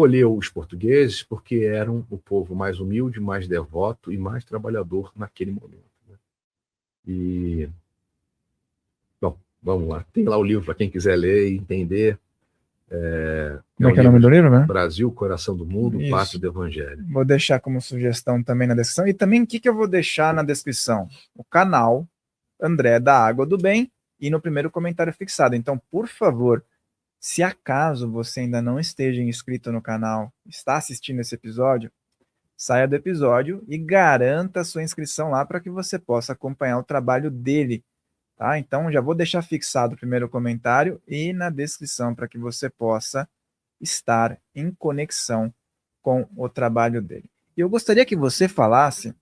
escolheu os portugueses porque eram o povo mais humilde, mais devoto e mais trabalhador naquele momento, né? E, bom, vamos lá. Tem lá o livro para quem quiser ler e entender. Como é que é o nome do livro, né? Brasil, Coração do Mundo, Isso. Pátria do Evangelho. Vou deixar como sugestão também na descrição. E também o que eu vou deixar na descrição? O canal André da Água do Bem e no primeiro comentário fixado. Então, por favor, se acaso você ainda não esteja inscrito no canal, está assistindo esse episódio, saia do episódio e garanta a sua inscrição lá para que você possa acompanhar o trabalho dele. Tá? Então, já vou deixar fixado o primeiro comentário e na descrição para que você possa estar em conexão com o trabalho dele. E eu gostaria que você falasse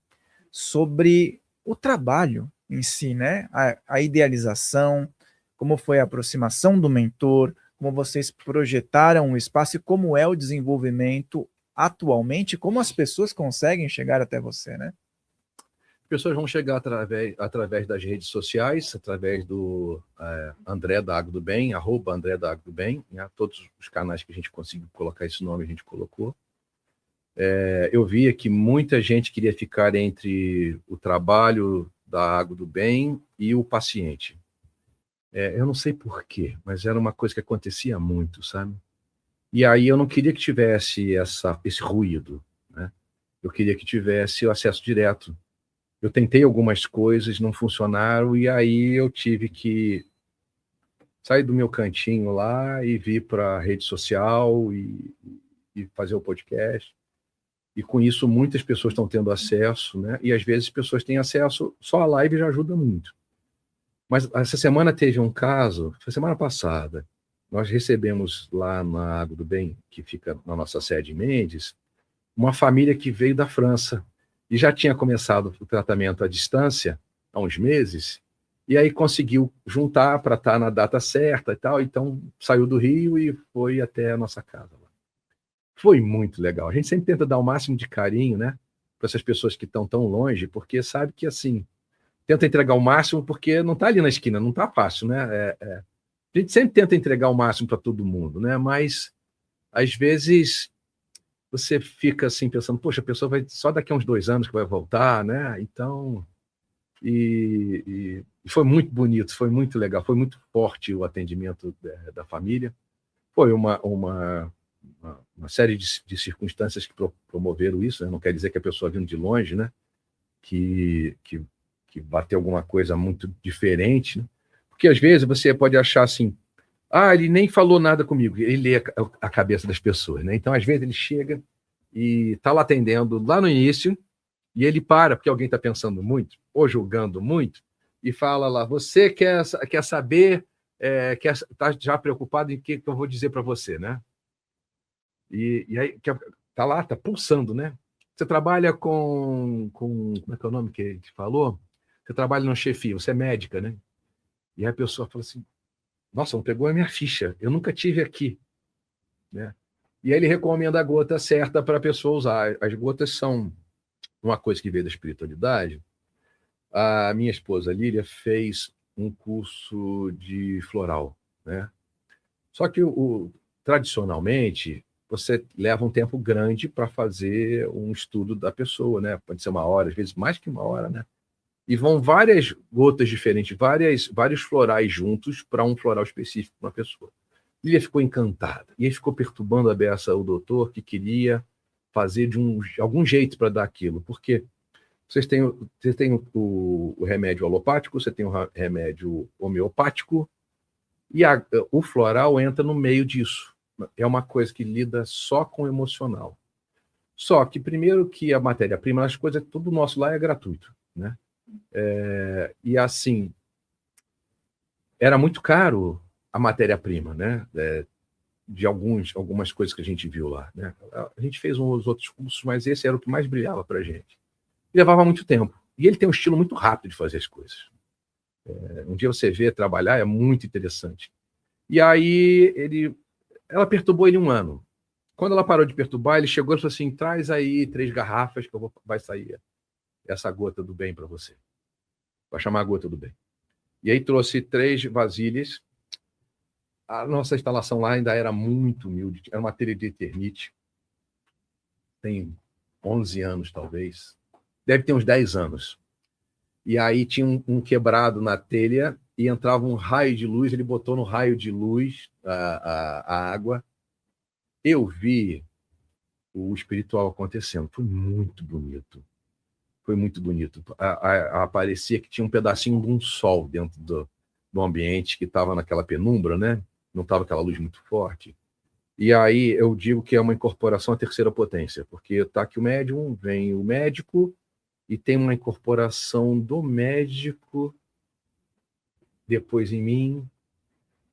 sobre o trabalho em si, né? A idealização, como foi a aproximação do mentor, como vocês projetaram o espaço e como é o desenvolvimento atualmente, como as pessoas conseguem chegar até você, né? As pessoas vão chegar através das redes sociais, através do André da Água do Bem, @André da Água do Bem, né? Todos os canais que a gente conseguiu colocar esse nome, a gente colocou. Eu via que muita gente queria ficar entre o trabalho da Água do Bem e o paciente. Eu não sei porquê, mas era uma coisa que acontecia muito, sabe? E aí eu não queria que tivesse esse ruído, né? Eu queria que tivesse o acesso direto. Eu tentei algumas coisas, não funcionaram, e aí eu tive que sair do meu cantinho lá e vir para a rede social e fazer o podcast. E com isso muitas pessoas estão tendo acesso, né? E às vezes pessoas têm acesso, só a live já ajuda muito. Mas essa semana teve um caso, foi semana passada, nós recebemos lá na Água do Bem, que fica na nossa sede em Mendes, uma família que veio da França e já tinha começado o tratamento à distância há uns meses, e aí conseguiu juntar para estar na data certa e tal, então saiu do Rio e foi até a nossa casa. Foi muito legal. A gente sempre tenta dar o máximo de carinho, né, para essas pessoas que estão tão longe, porque sabe que, assim, tenta entregar o máximo porque não está ali na esquina, não está fácil, né? A gente sempre tenta entregar o máximo para todo mundo, né? Mas, às vezes, você fica assim pensando, poxa, a pessoa vai só daqui a uns 2 anos que vai voltar, né? Então, e foi muito bonito, foi muito legal, foi muito forte o atendimento da família. Foi uma série de circunstâncias que promoveram isso, né? Não quer dizer que a pessoa vindo de longe, né? Que bateu alguma coisa muito diferente, né? Porque às vezes você pode achar assim, ele nem falou nada comigo, ele lê a cabeça das pessoas, né? Então às vezes ele chega e está lá atendendo lá no início e ele para porque alguém está pensando muito ou julgando muito e fala lá, você quer saber, está já preocupado em o que eu vou dizer para você, né? E aí está lá, está pulsando, né? Você trabalha com como é que é o nome que ele falou? Você trabalha no chefia, você é médica, né? E aí a pessoa fala assim, nossa, não pegou a minha ficha, eu nunca tive aqui, né? E aí ele recomenda a gota certa para a pessoa usar. As gotas são uma coisa que veio da espiritualidade. A minha esposa, Lília, fez um curso de floral, né? Só que tradicionalmente, você leva um tempo grande para fazer um estudo da pessoa, né? Pode ser 1 hora, às vezes mais que 1 hora, né? E vão várias gotas diferentes, vários florais juntos para um floral específico para uma pessoa. Lília ficou encantada. E aí ficou perturbando a beça o doutor, que queria fazer de algum jeito para dar aquilo. Porque você tem o remédio alopático, você tem o remédio homeopático, e o floral entra no meio disso. É uma coisa que lida só com o emocional. Só que, primeiro, que a matéria-prima, as coisas, tudo nosso lá é gratuito, né? E assim, era muito caro a matéria-prima, né? De algumas coisas que a gente viu lá, né? A gente fez uns outros cursos, mas esse era o que mais brilhava para a gente. E levava muito tempo. E ele tem um estilo muito rápido de fazer as coisas. Um dia você vê trabalhar, é muito interessante. E aí ela perturbou ele 1 ano. Quando ela parou de perturbar, ele chegou e falou assim, traz aí 3 garrafas que vai sair essa gota do bem para você. Vai chamar a gota do bem. E aí trouxe 3 vasilhas. A nossa instalação lá ainda era muito humilde, era uma telha de eternite. tem 11 anos, talvez. Deve ter uns 10 anos. E aí tinha um quebrado na telha e entrava um raio de luz, ele botou no raio de luz a água. Eu vi o espiritual acontecendo. Foi muito bonito. Foi muito bonito. Parecia que tinha um pedacinho de um sol dentro do ambiente que estava naquela penumbra, né? Não estava aquela luz muito forte. E aí eu digo que é uma incorporação à terceira potência, porque está aqui o médium, vem o médico, e tem uma incorporação do médico depois em mim.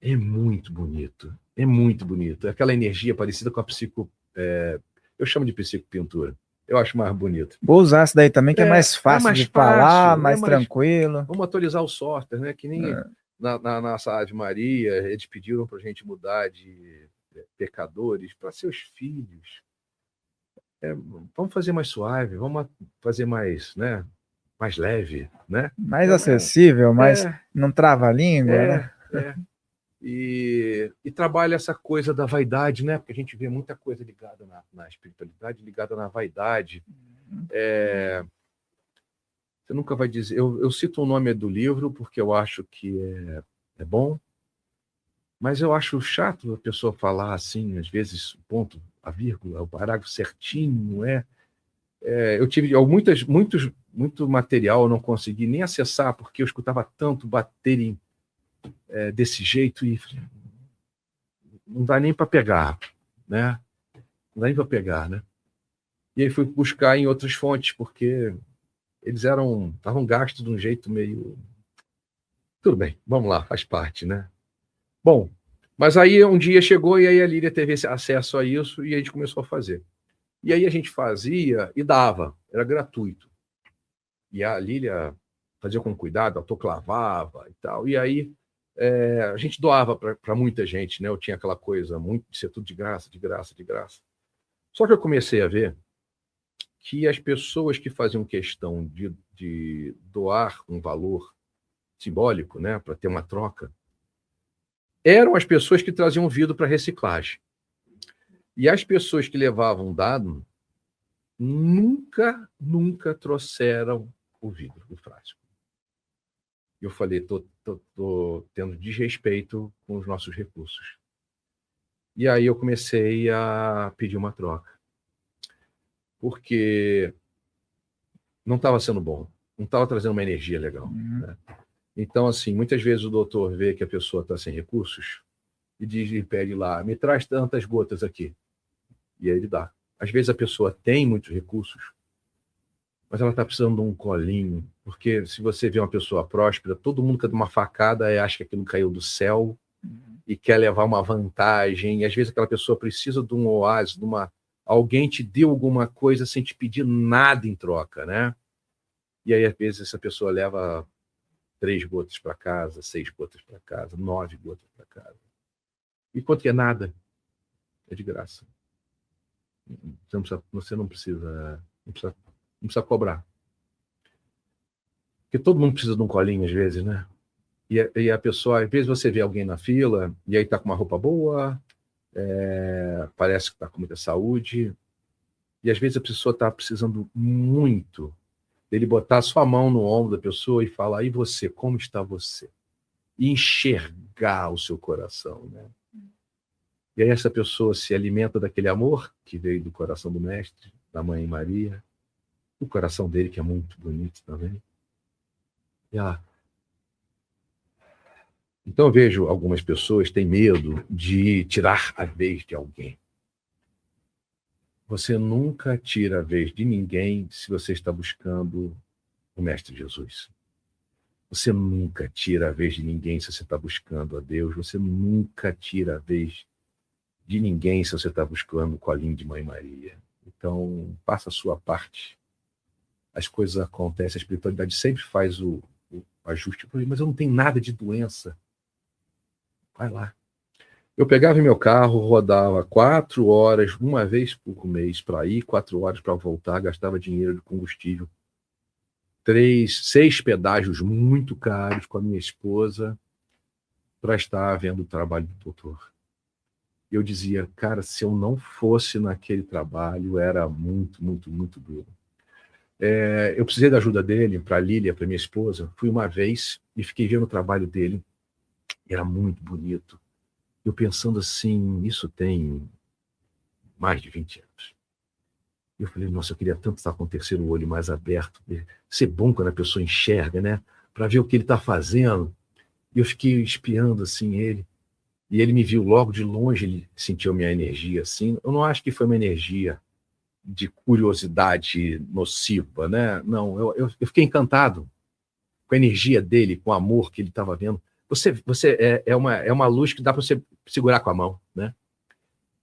É muito bonito. É muito bonito. Aquela energia parecida com a eu chamo de psicopintura. Eu acho mais bonito. Vou usar essa daí também, que é mais fácil de falar, mais tranquilo. Vamos atualizar o software, né? Que nem na nossa Ave Maria, eles pediram para a gente mudar de pecadores para seus filhos. Vamos fazer mais suave, vamos fazer mais, né? Mais leve, né? Mais acessível, mais não trava a língua, né? E trabalha essa coisa da vaidade, né? Porque a gente vê muita coisa ligada na espiritualidade, ligada na vaidade. Você nunca vai dizer... Eu cito o nome do livro porque eu acho que é bom, mas eu acho chato a pessoa falar assim, às vezes, o ponto, a vírgula, o parágrafo certinho, eu tive muito material, eu não consegui nem acessar, porque eu escutava tanto baterem desse jeito e não dá nem para pegar, né? Não dá nem para pegar, né? E aí fui buscar em outras fontes, porque eles estavam gastos de um jeito meio... Tudo bem, vamos lá, faz parte, né? Bom, mas aí um dia chegou e aí a Lília teve esse acesso a isso e a gente começou a fazer. E aí a gente fazia e dava, era gratuito. E a Lília fazia com cuidado, autoclavava e tal. E aí a gente doava para muita gente, né? Eu tinha aquela coisa muito de ser tudo de graça, de graça, de graça. Só que eu comecei a ver que as pessoas que faziam questão de doar um valor simbólico, né, para ter uma troca, eram as pessoas que traziam vidro para reciclagem. E as pessoas que levavam dado nunca trouxeram o vidro, o frasco. Eu falei, tô tendo desrespeito com os nossos recursos. E aí eu comecei a pedir uma troca. Porque não estava sendo bom, não estava trazendo uma energia legal. Né? Então, assim, muitas vezes o doutor vê que a pessoa está sem recursos e pede lá, me traz tantas gotas aqui. E aí ele dá. Às vezes a pessoa tem muitos recursos, mas ela está precisando de um colinho, porque se você vê uma pessoa próspera, todo mundo que dá uma facada acha que aquilo caiu do céu e quer levar uma vantagem, e às vezes aquela pessoa precisa de um oásis, alguém te deu alguma coisa sem te pedir nada em troca, né? E aí, às vezes, essa pessoa leva 3 gotas para casa, 6 gotas para casa, 9 gotas para casa. E quanto que é nada? É de graça. Você não precisa cobrar. Porque todo mundo precisa de um colinho, às vezes, né? E a pessoa, às vezes você vê alguém na fila, e aí está com uma roupa boa, parece que está com muita saúde, e às vezes a pessoa está precisando muito dele botar sua mão no ombro da pessoa e falar, e você, como está você? E enxergar o seu coração, né? E aí essa pessoa se alimenta daquele amor que veio do coração do Mestre, da Mãe Maria, o coração dele que é muito bonito também. Então eu vejo algumas pessoas têm medo de tirar a vez de alguém. Você nunca tira a vez de ninguém se você está buscando o Mestre Jesus. Você nunca tira a vez de ninguém se você está buscando a Deus. Você nunca tira a vez de ninguém se você está buscando o colinho de Mãe Maria. Então, faça a sua parte. As coisas acontecem, a espiritualidade sempre faz o ajuste. Mas eu não tenho nada de doença. Vai lá. Eu pegava meu carro, rodava 4 horas, uma vez por mês para ir, 4 horas para voltar, gastava dinheiro de combustível. 6 pedágios muito caros com a minha esposa para estar vendo o trabalho do doutor. Eu dizia, cara, se eu não fosse naquele trabalho, era muito, muito, muito duro. Eu precisei da ajuda dele para a Lília, para minha esposa. Fui uma vez e fiquei vendo o trabalho dele. Era muito bonito. Eu pensando assim, isso tem mais de 20 anos. Eu falei, nossa, eu queria tanto estar com o terceiro olho mais aberto. Ser bom quando a pessoa enxerga, né? Para ver o que ele está fazendo. E eu fiquei espiando assim ele. E ele me viu logo de longe, ele sentiu minha energia assim. Eu não acho que foi uma energia de curiosidade nociva, né? Não, eu fiquei encantado com a energia dele, com o amor que ele estava vendo. Você é uma luz que dá para você segurar com a mão, né?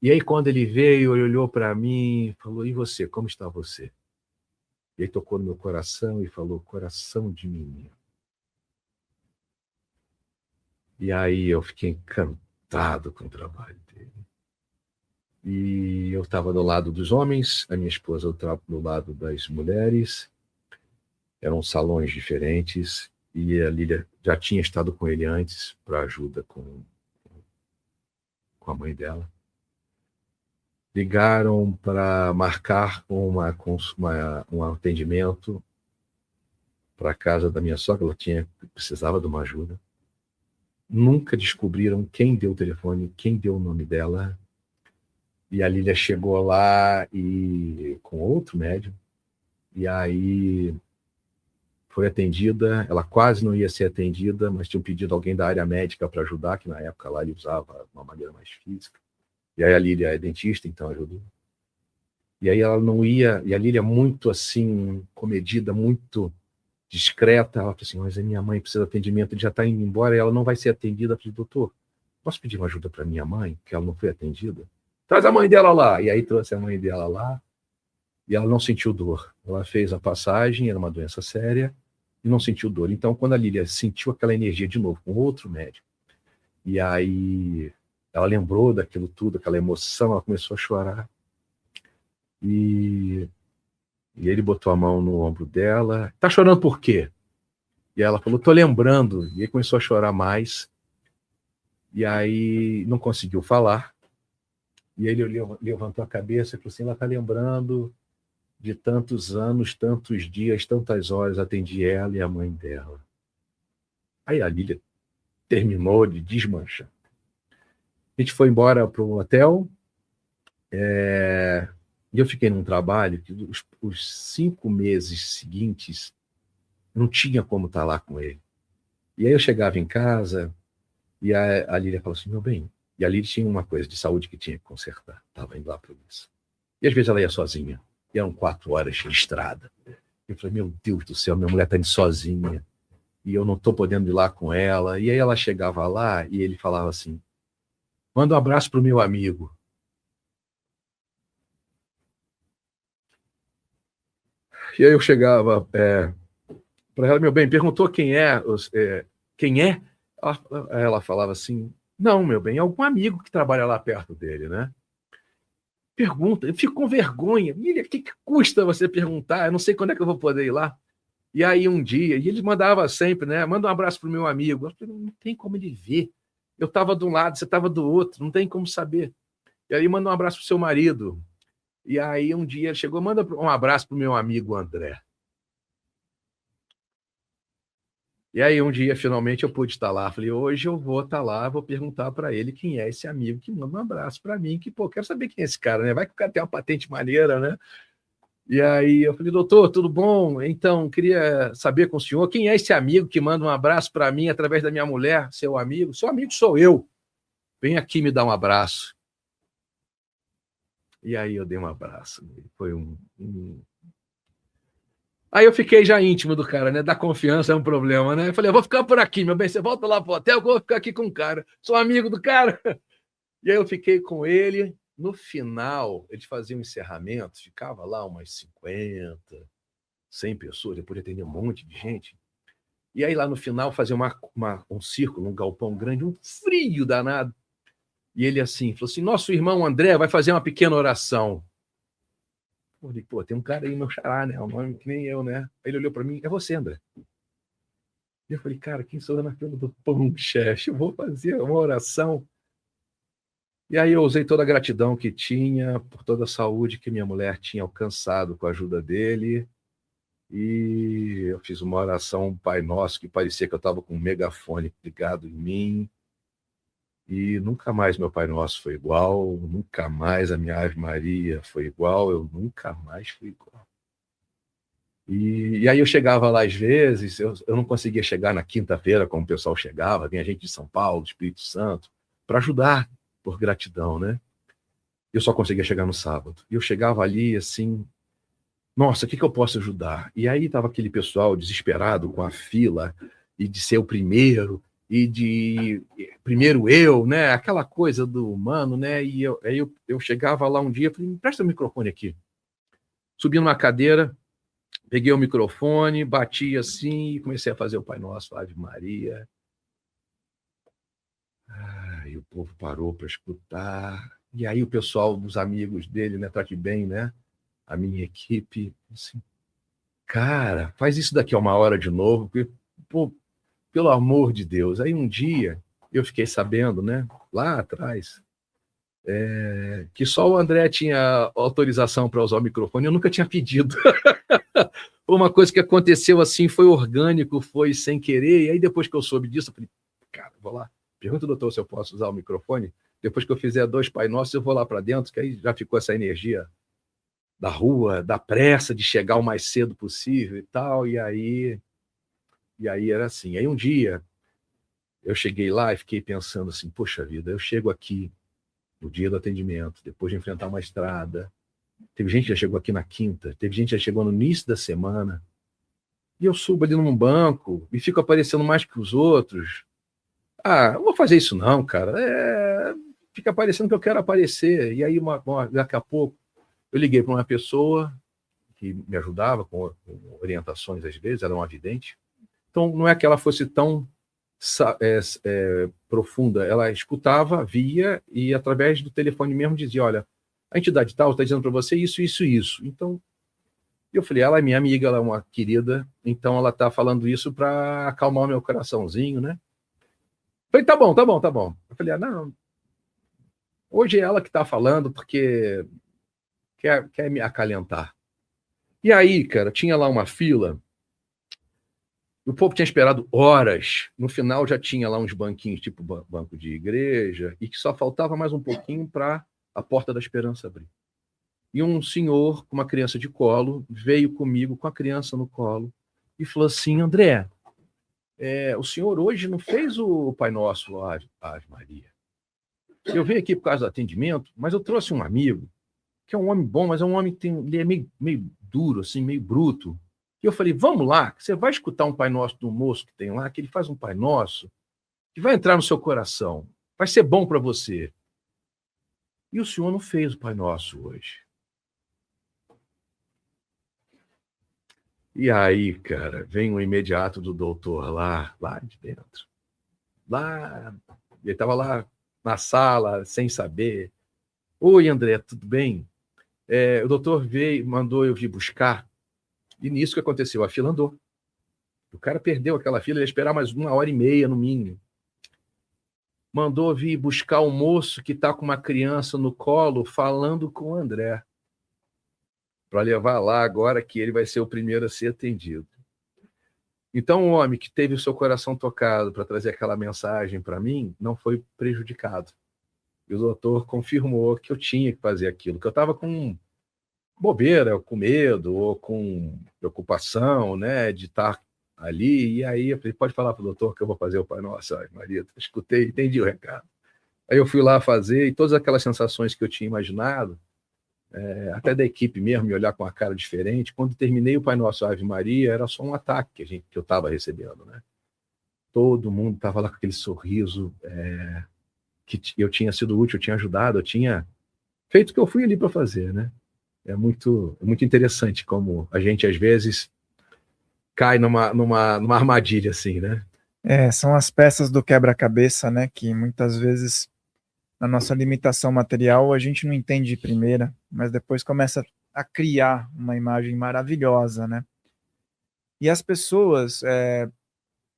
E aí, quando ele veio, ele olhou para mim e falou: e você, como está você? E aí tocou no meu coração e falou: coração de menino. E aí eu fiquei encantado com o trabalho dele. E eu estava do lado dos homens, a minha esposa do lado das mulheres. Eram salões diferentes e a Lília já tinha estado com ele antes para ajuda com a mãe dela. Ligaram para marcar um atendimento para a casa da minha sogra, ela precisava de uma ajuda. Nunca descobriram quem deu o telefone, quem deu o nome dela. E a Lília chegou lá com outro médium, e aí foi atendida. Ela quase não ia ser atendida, mas tinham pedido alguém da área médica para ajudar, que na época lá ele usava uma maneira mais física. E aí a Lília é dentista, então ajudou. E aí ela não ia, e a Lília muito assim, comedida, muito discreta, ela falou assim, mas a minha mãe precisa de atendimento, ele já está indo embora, e ela não vai ser atendida. Eu falei, doutor, posso pedir uma ajuda para minha mãe, que ela não foi atendida? Traz a mãe dela lá. E aí trouxe a mãe dela lá, e ela não sentiu dor. Ela fez a passagem, era uma doença séria, e não sentiu dor. Então, quando a Lília sentiu aquela energia de novo, com outro médico, e aí ela lembrou daquilo tudo, aquela emoção, ela começou a chorar. E ele botou a mão no ombro dela. Tá chorando por quê? E ela falou, tô lembrando. E aí começou a chorar mais. E aí não conseguiu falar. E ele levantou a cabeça e falou assim, ela tá lembrando de tantos anos, tantos dias, tantas horas, atendi ela e a mãe dela. Aí a Lília terminou de desmanchar. A gente foi embora para o hotel, e eu fiquei num trabalho que os 5 meses seguintes não tinha como estar lá com ele. E aí eu chegava em casa e a Lília falou assim, meu bem, e a Lília tinha uma coisa de saúde que tinha que consertar, estava indo lá para isso. E às vezes ela ia sozinha, e eram 4 horas de estrada. Eu falei, meu Deus do céu, minha mulher está indo sozinha, e eu não estou podendo ir lá com ela. E aí ela chegava lá e ele falava assim, manda um abraço para o meu amigo. E aí eu chegava para ela, meu bem, perguntou quem é, quem é? Ela falava assim, não, meu bem, é algum amigo que trabalha lá perto dele, né? Pergunta, eu fico com vergonha. Milha, o que custa você perguntar? Eu não sei quando é que eu vou poder ir lá. E aí um dia, e ele mandava sempre, né? Manda um abraço pro meu amigo. Eu falei, não tem como ele ver. Eu estava de um lado, você estava do outro, não tem como saber. E aí manda um abraço pro seu marido. E aí um dia ele chegou, manda um abraço pro meu amigo André. E aí um dia, finalmente, eu pude estar lá. Falei, hoje eu vou estar lá, vou perguntar para ele quem é esse amigo que manda um abraço para mim, que, pô, quero saber quem é esse cara, né? Vai que o cara tem uma patente maneira, né? E aí eu falei, doutor, tudo bom? Então, queria saber com o senhor quem é esse amigo que manda um abraço para mim através da minha mulher, seu amigo? Seu amigo sou eu. Vem aqui me dar um abraço. E aí eu dei um abraço. Foi Aí eu fiquei já íntimo do cara, né? Da confiança é um problema, né? Eu falei, eu vou ficar por aqui, meu bem. Você volta lá pro hotel, eu vou ficar aqui com o cara. Sou amigo do cara. E aí eu fiquei com ele. No final, eles faziam encerramento, ficava lá umas 50, 100 pessoas, depois de atender um monte de gente. E aí lá no final fazia um círculo, um galpão grande, um frio danado. E ele assim, falou assim, nosso irmão André vai fazer uma pequena oração. Eu falei, pô, tem um cara aí, meu xará, né? Um nome que nem eu, né? Aí ele olhou para mim, é você, André. E eu falei, cara, quem sou eu na fila do pão, chefe? Eu vou fazer uma oração. E aí eu usei toda a gratidão que tinha, por toda a saúde que minha mulher tinha alcançado com a ajuda dele, e eu fiz uma oração, um Pai Nosso, que parecia que eu estava com um megafone ligado em mim, e nunca mais meu Pai Nosso foi igual, nunca mais a minha Ave Maria foi igual, eu nunca mais fui igual. E aí eu chegava lá às vezes, eu não conseguia chegar na quinta-feira como o pessoal chegava, vinha gente de São Paulo, do Espírito Santo, para ajudar, por gratidão, né? Eu só conseguia chegar no sábado. E eu chegava ali assim, nossa, o que eu posso ajudar? E aí estava aquele pessoal desesperado com a fila, e de ser o primeiro, e de primeiro eu, né? Aquela coisa do humano, né? E aí eu chegava lá um dia e falei, me presta o microfone aqui. Subi numa cadeira, peguei o microfone, bati assim e comecei a fazer o Pai Nosso, Ave Maria. E o povo parou para escutar. E aí o pessoal, os amigos dele, né, Trate Bem, né, a minha equipe, assim, cara, faz isso daqui a uma hora de novo, porque, pô, pelo amor de Deus. Aí um dia eu fiquei sabendo, né, lá atrás, que só o André tinha autorização para usar o microfone, eu nunca tinha pedido. Uma coisa que aconteceu assim, foi orgânico, foi sem querer, e aí depois que eu soube disso, eu falei, cara, vou lá, pergunta ao doutor se eu posso usar o microfone, depois que eu fizer 2 Pai Nossos, eu vou lá para dentro, que aí já ficou essa energia da rua, da pressa de chegar o mais cedo possível e tal, e aí era assim. Aí um dia eu cheguei lá e fiquei pensando assim, poxa vida, eu chego aqui no dia do atendimento, depois de enfrentar uma estrada, teve gente que já chegou aqui na quinta, teve gente que já chegou no início da semana, e eu subo ali num banco e fico aparecendo mais que os outros. Não vou fazer isso não, cara. Fica aparecendo que eu quero aparecer. E aí, daqui a pouco, eu liguei para uma pessoa que me ajudava com orientações às vezes, era uma vidente. Então, não é que ela fosse tão profunda. Ela escutava, via, e através do telefone mesmo dizia, olha, a entidade tal está dizendo para você isso, isso, isso. Então, eu falei, ela é minha amiga, ela é uma querida, então ela está falando isso para acalmar o meu coraçãozinho, né? Eu falei, tá bom, tá bom, tá bom. Eu falei, não, hoje é ela que está falando porque quer me acalentar. E aí, cara, tinha lá uma fila, o povo tinha esperado horas, no final já tinha lá uns banquinhos, tipo banco de igreja, e que só faltava mais um pouquinho para a Porta da Esperança abrir. E um senhor com uma criança de colo veio comigo com a criança no colo e falou assim, André, o senhor hoje não fez o Pai Nosso, Ave Maria. Eu venho aqui por causa do atendimento, mas eu trouxe um amigo, que é um homem bom, mas é um homem que ele é meio duro, assim, meio bruto. E eu falei, vamos lá, você vai escutar um Pai Nosso do moço que tem lá, que ele faz um Pai Nosso, que vai entrar no seu coração, vai ser bom para você. E o senhor não fez o Pai Nosso hoje. E aí, cara, vem o imediato do doutor lá de dentro. Ele estava lá na sala, sem saber. Oi, André, tudo bem? O doutor veio, mandou eu vir buscar. E nisso que aconteceu, a fila andou. O cara perdeu aquela fila, ele ia esperar mais 1h30 no mínimo. Mandou vir buscar um moço que está com uma criança no colo, falando com o André, para levar lá agora que ele vai ser o primeiro a ser atendido. Então, o homem que teve o seu coração tocado para trazer aquela mensagem para mim, não foi prejudicado. E o doutor confirmou que eu tinha que fazer aquilo, que eu estava com bobeira, com medo, ou com preocupação, né, de estar ali. E aí eu falei, pode falar para o doutor que eu vou fazer o Pai Nosso. Ai, Maria, escutei, entendi o recado. Aí eu fui lá fazer, e todas aquelas sensações que eu tinha imaginado, até da equipe mesmo, me olhar com a cara diferente, quando terminei o Pai Nosso Ave Maria, era só um ataque que eu estava recebendo, né? Todo mundo estava lá com aquele sorriso, que eu tinha sido útil, eu tinha ajudado, eu tinha feito o que eu fui ali para fazer, né? É muito interessante como a gente, às vezes, cai numa armadilha assim, né? São as peças do quebra-cabeça, né, que muitas vezes, na nossa limitação material, a gente não entende de primeira, mas depois começa a criar uma imagem maravilhosa, né? E as pessoas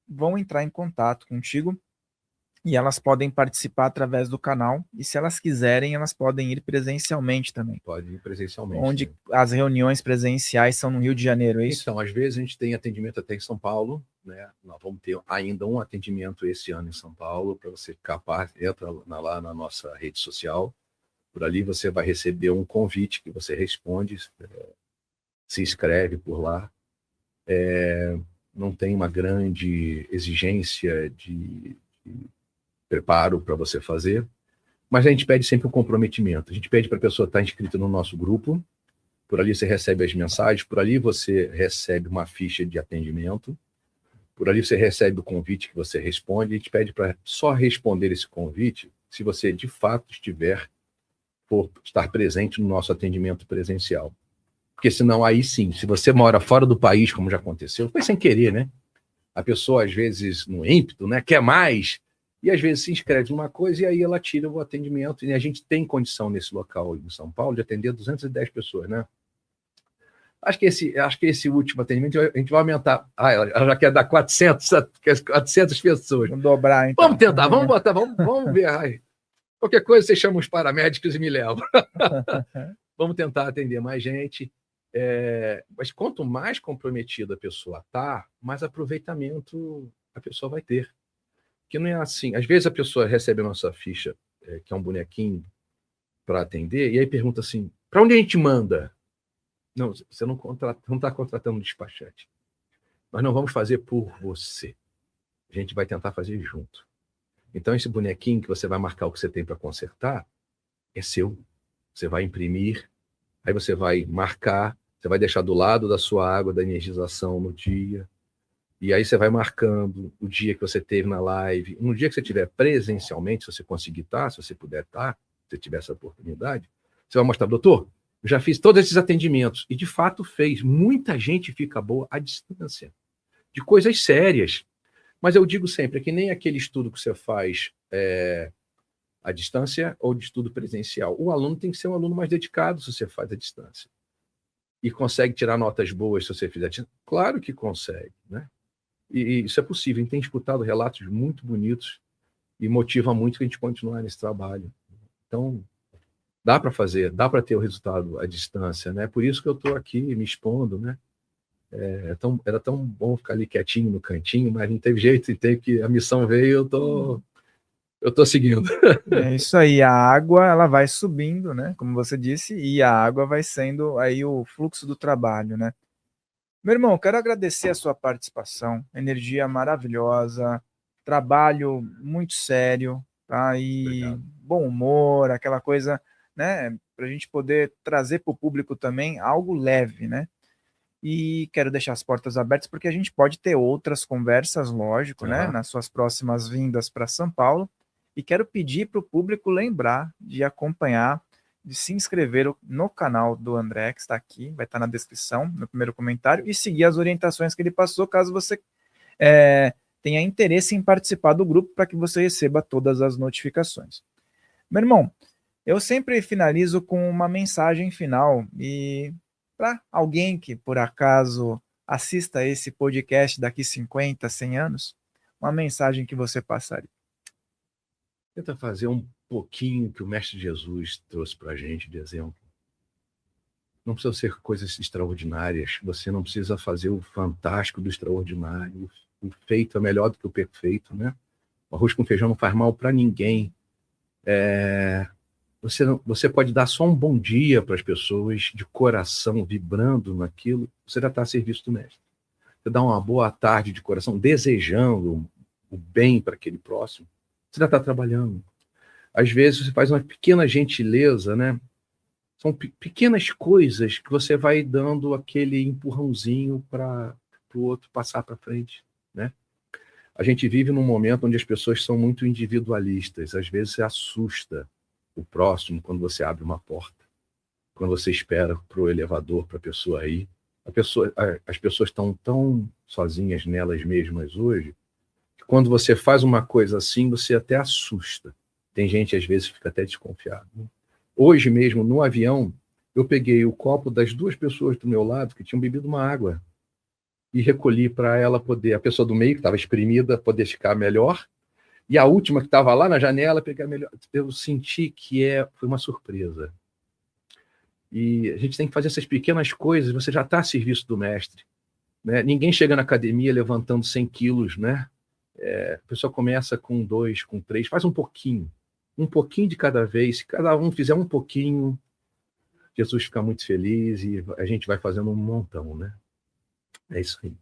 vão entrar em contato contigo E elas podem participar através do canal, e se elas quiserem, elas podem ir presencialmente também. Pode ir presencialmente. Onde Né? as reuniões presenciais são no Rio de Janeiro, é isso? Então, às vezes a gente tem atendimento até em São Paulo, né? Nós vamos ter ainda um atendimento esse ano em São Paulo, para você capar, entra lá na nossa rede social, por ali você vai receber um convite que você responde, se inscreve por lá. Não tem uma grande exigência de preparo para você fazer, mas a gente pede sempre um comprometimento. A gente pede para a pessoa estar inscrita no nosso grupo, por ali você recebe as mensagens, por ali você recebe uma ficha de atendimento, por ali você recebe o convite que você responde, a gente pede para só responder esse convite se você de fato for estar presente no nosso atendimento presencial. Porque senão aí sim, se você mora fora do país, como já aconteceu, foi sem querer, né? A pessoa às vezes no ímpeto, né, quer mais, e às vezes se inscreve numa coisa e aí ela tira o atendimento, e a gente tem condição nesse local em São Paulo de atender 210 pessoas, né? Acho que esse último atendimento a gente vai aumentar. Ela já quer dar 400 pessoas. Vamos dobrar, então. Vamos tentar, vamos botar, vamos ver. Ai, qualquer coisa, você chama os paramédicos e me leva. Vamos tentar atender mais gente. Mas quanto mais comprometida a pessoa está, mais aproveitamento a pessoa vai ter. Porque não é assim. Às vezes a pessoa recebe a nossa ficha, que é um bonequinho, para atender, e aí pergunta assim: para onde a gente manda? Não, você não está contratando um despachante. Nós não vamos fazer por você. A gente vai tentar fazer junto. Então, esse bonequinho que você vai marcar o que você tem para consertar é seu. Você vai imprimir, aí você vai marcar, você vai deixar do lado da sua água da energização no dia, e aí você vai marcando o dia que você teve na live. No dia que você estiver presencialmente, se você conseguir estar, se você puder estar, se tiver essa oportunidade, você vai mostrar: doutor, eu já fiz todos esses atendimentos, e de fato fez. Muita gente fica boa à distância, de coisas sérias. Mas eu digo sempre, é que nem aquele estudo que você faz à distância ou de estudo presencial. O aluno tem que ser um aluno mais dedicado se você faz à distância. E consegue tirar notas boas se você fizer à distância? Claro que consegue, né? E isso é possível. A gente tem escutado relatos muito bonitos e motiva muito que a gente continue nesse trabalho. Então, dá para fazer, dá para ter o resultado à distância, né? Por isso que eu estou aqui me expondo, né? Era tão bom ficar ali quietinho no cantinho, mas não teve jeito, e teve que a missão veio, eu tô seguindo. É isso aí, a água ela vai subindo, né? Como você disse, e a água vai sendo aí o fluxo do trabalho, né? Meu irmão, quero agradecer a sua participação, energia maravilhosa, trabalho muito sério, tá? E Obrigado. bom humor, aquela coisa, né? Para a gente poder trazer para o público também algo leve, né? E quero deixar as portas abertas porque a gente pode ter outras conversas, lógico, né? Nas suas próximas vindas para São Paulo. E quero pedir para o público lembrar de acompanhar, de se inscrever no canal do André, que está aqui, vai estar na descrição, no primeiro comentário, e seguir as orientações que ele passou, caso você tenha interesse em participar do grupo, para que você receba todas as notificações. Meu irmão, eu sempre finalizo com uma mensagem final, e para alguém que, por acaso, assista esse podcast daqui 50, 100 anos, uma mensagem que você passaria. Tenta fazer um pouquinho que o Mestre Jesus trouxe para a gente de exemplo. Não precisa ser coisas extraordinárias, você não precisa fazer o fantástico do extraordinário. O feito é melhor do que o perfeito, né? O arroz com feijão não faz mal para ninguém. Você pode dar só um bom dia para as pessoas, de coração, vibrando naquilo, você já está a serviço do Mestre. Você dá uma boa tarde de coração, desejando o bem para aquele próximo, você já está trabalhando. Às vezes você faz uma pequena gentileza, né? São pequenas coisas que você vai dando aquele empurrãozinho para o outro passar para frente, né? A gente vive num momento onde as pessoas são muito individualistas. Às vezes você assusta o próximo quando você abre uma porta, quando você espera para o elevador para a pessoa ir. As pessoas estão tão sozinhas nelas mesmas hoje, que quando você faz uma coisa assim, você até assusta. Tem gente, às vezes, que fica até desconfiado. Hoje mesmo, no avião, eu peguei o copo das duas pessoas do meu lado que tinham bebido uma água e recolhi para ela poder, a pessoa do meio, que estava espremida, poder ficar melhor, E a última que estava lá na janela, peguei a melhor. Eu senti que foi uma surpresa. E a gente tem que fazer essas pequenas coisas, você já está a serviço do mestre. Né? Ninguém chega na academia levantando 100 quilos, né? A pessoa começa com 2, com 3, faz um pouquinho de cada vez. Se cada um fizer um pouquinho, Jesus fica muito feliz e a gente vai fazendo um montão, né? É isso aí.